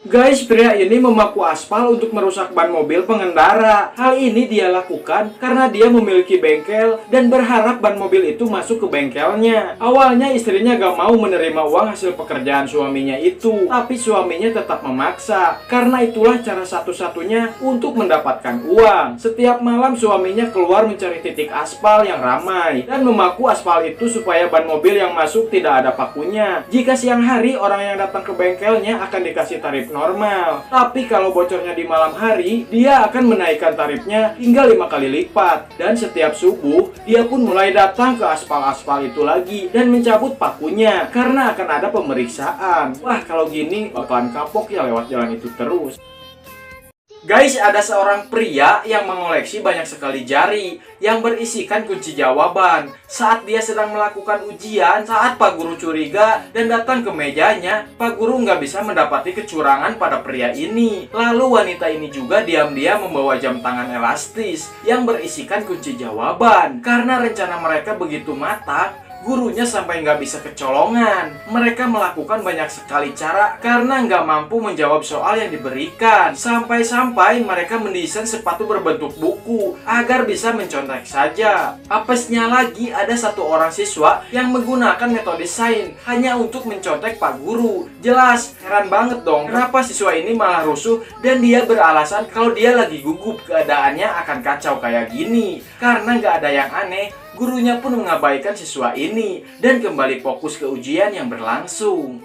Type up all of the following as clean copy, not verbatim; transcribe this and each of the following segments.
Guys, pria ini memaku aspal untuk merusak ban mobil pengendara. Hal ini dia lakukan karena dia memiliki bengkel dan berharap ban mobil itu masuk ke bengkelnya. Awalnya istrinya gak mau menerima uang hasil pekerjaan suaminya itu, tapi suaminya tetap memaksa. Karena itulah cara satu-satunya untuk mendapatkan uang. Setiap malam suaminya keluar mencari titik aspal yang ramai dan memaku aspal itu supaya ban mobil yang masuk tidak ada pakunya. Jika siang hari orang yang datang ke bengkelnya akan dikasih tarif normal. Tapi kalau bocornya di malam hari, dia akan menaikkan tarifnya hingga 5 kali lipat. Dan setiap subuh, dia pun mulai datang ke aspal-aspal itu lagi dan mencabut pakunya karena akan ada pemeriksaan. Wah, kalau gini bakalan kapok ya lewat jalan itu terus. Guys, ada seorang pria yang mengoleksi banyak sekali jari yang berisikan kunci jawaban. Saat dia sedang melakukan ujian, saat Pak Guru curiga dan datang ke mejanya, Pak Guru nggak bisa mendapati kecurangan pada pria ini. Lalu wanita ini juga diam-diam membawa jam tangan elastis yang berisikan kunci jawaban. Karena rencana mereka begitu matang, gurunya sampai nggak bisa kecolongan. Mereka melakukan banyak sekali cara karena nggak mampu menjawab soal yang diberikan. Sampai-sampai mereka mendesain sepatu berbentuk buku agar bisa mencontek saja. Apesnya lagi, ada satu orang siswa yang menggunakan metode sains hanya untuk mencontek Pak Guru. Jelas, heran banget dong kenapa siswa ini malah rusuh dan dia beralasan kalau dia lagi gugup keadaannya akan kacau kayak gini. Karena nggak ada yang aneh, gurunya pun mengabaikan siswa ini dan kembali fokus ke ujian yang berlangsung.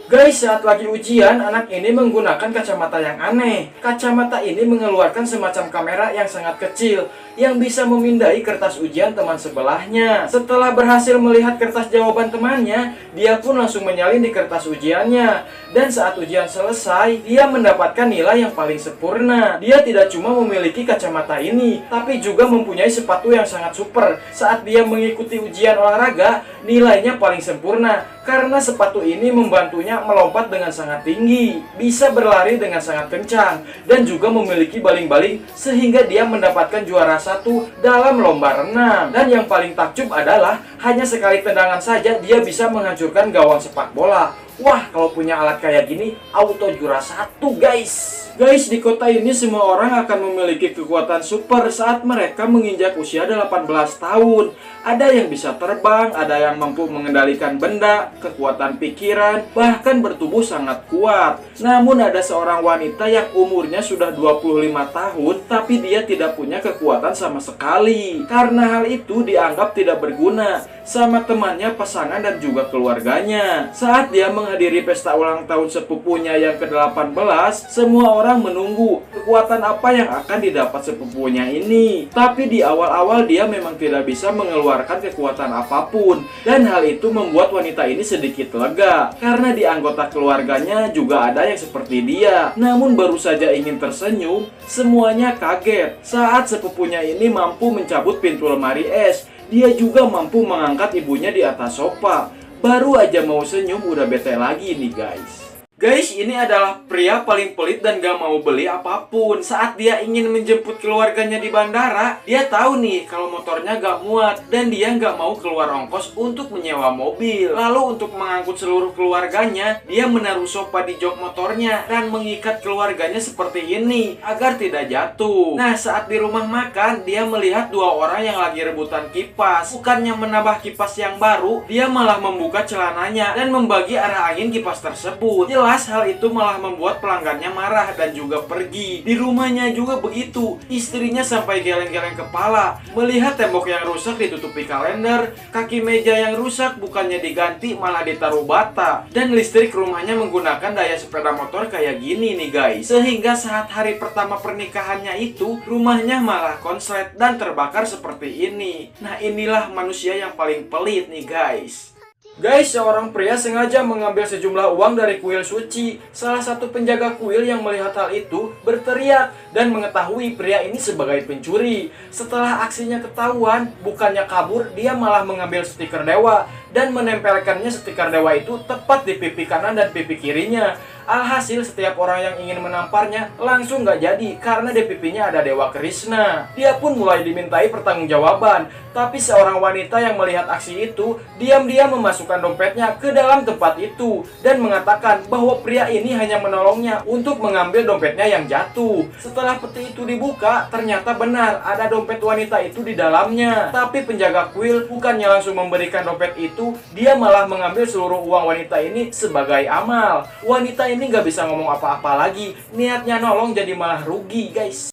Guys, saat lagi ujian, anak ini menggunakan kacamata yang aneh. Kacamata ini mengeluarkan semacam kamera yang sangat kecil yang bisa memindai kertas ujian teman sebelahnya. Setelah berhasil melihat kertas jawaban temannya, dia pun langsung menyalin di kertas ujiannya. Dan saat ujian selesai, dia mendapatkan nilai yang paling sempurna. Dia tidak cuma memiliki kacamata ini, tapi juga mempunyai sepatu yang sangat super. Saat dia mengikuti ujian olahraga, nilainya paling sempurna karena sepatu ini membantunya melompat dengan sangat tinggi, bisa berlari dengan sangat kencang, dan juga memiliki baling-baling sehingga dia mendapatkan juara 1 dalam lomba renang. Dan yang paling takjub adalah hanya sekali tendangan saja dia bisa menghancurkan gawang sepak bola. Wah, kalau punya alat kayak gini, auto juara 1 guys. Guys, di kota ini semua orang akan memiliki kekuatan super saat mereka menginjak usia 18 tahun. Ada yang bisa terbang, ada yang mampu mengendalikan benda, kekuatan pikiran, bahkan bertubuh sangat kuat. Namun ada seorang wanita yang umurnya sudah 25 tahun, tapi dia tidak punya kekuatan sama sekali. Karena hal itu dianggap tidak berguna sama temannya, pasangan, dan juga keluarganya. Saat dia menghadiri pesta ulang tahun sepupunya yang ke-18, semua orang menunggu kekuatan apa yang akan didapat sepupunya ini. Tapi di awal-awal dia memang tidak bisa mengeluarkan kekuatan apapun. Dan hal itu membuat wanita ini sedikit lega karena di anggota keluarganya juga ada yang seperti dia. Namun baru saja ingin tersenyum, semuanya kaget saat sepupunya ini mampu mencabut pintu lemari es. Dia juga mampu mengangkat ibunya di atas sofa. Baru aja mau senyum udah bete lagi nih guys. Guys, ini adalah pria paling pelit dan gak mau beli apapun. Saat dia ingin menjemput keluarganya di bandara, dia tahu nih kalau motornya gak muat dan dia gak mau keluar ongkos untuk menyewa mobil. Lalu untuk mengangkut seluruh keluarganya, dia menaruh sofa di jok motornya dan mengikat keluarganya seperti ini agar tidak jatuh. Nah, saat di rumah makan, dia melihat dua orang yang lagi rebutan kipas. Bukannya menambah kipas yang baru, dia malah membuka celananya dan membagi arah angin kipas tersebut. Hal itu malah membuat pelanggannya marah dan juga pergi. Di rumahnya juga begitu. Istrinya sampai geleng-geleng kepala melihat tembok yang rusak ditutupi kalender, kaki meja yang rusak bukannya diganti malah ditaruh bata, dan listrik rumahnya menggunakan daya sepeda motor kayak gini nih guys. Sehingga saat hari pertama pernikahannya itu, rumahnya malah konslet dan terbakar seperti ini. Nah, inilah manusia yang paling pelit nih guys. Guys, seorang pria sengaja mengambil sejumlah uang dari kuil suci. Salah satu penjaga kuil yang melihat hal itu berteriak dan mengetahui pria ini sebagai pencuri. Setelah aksinya ketahuan, bukannya kabur, dia malah mengambil stiker dewa dan menempelkannya stiker dewa itu tepat di pipi kanan dan pipi kirinya. Alhasil setiap orang yang ingin menamparnya langsung nggak jadi karena di pipinya ada Dewa Krishna. Dia pun mulai dimintai pertanggungjawaban. Tapi seorang wanita yang melihat aksi itu diam-diam memasukkan dompetnya ke dalam tempat itu dan mengatakan bahwa pria ini hanya menolongnya untuk mengambil dompetnya yang jatuh. Setelah peti itu dibuka, ternyata benar ada dompet wanita itu di dalamnya. Tapi penjaga kuil bukannya langsung memberikan dompet itu, dia malah mengambil seluruh uang wanita ini sebagai amal. Wanita ini nggak bisa ngomong apa-apa lagi, niatnya nolong jadi malah rugi guys.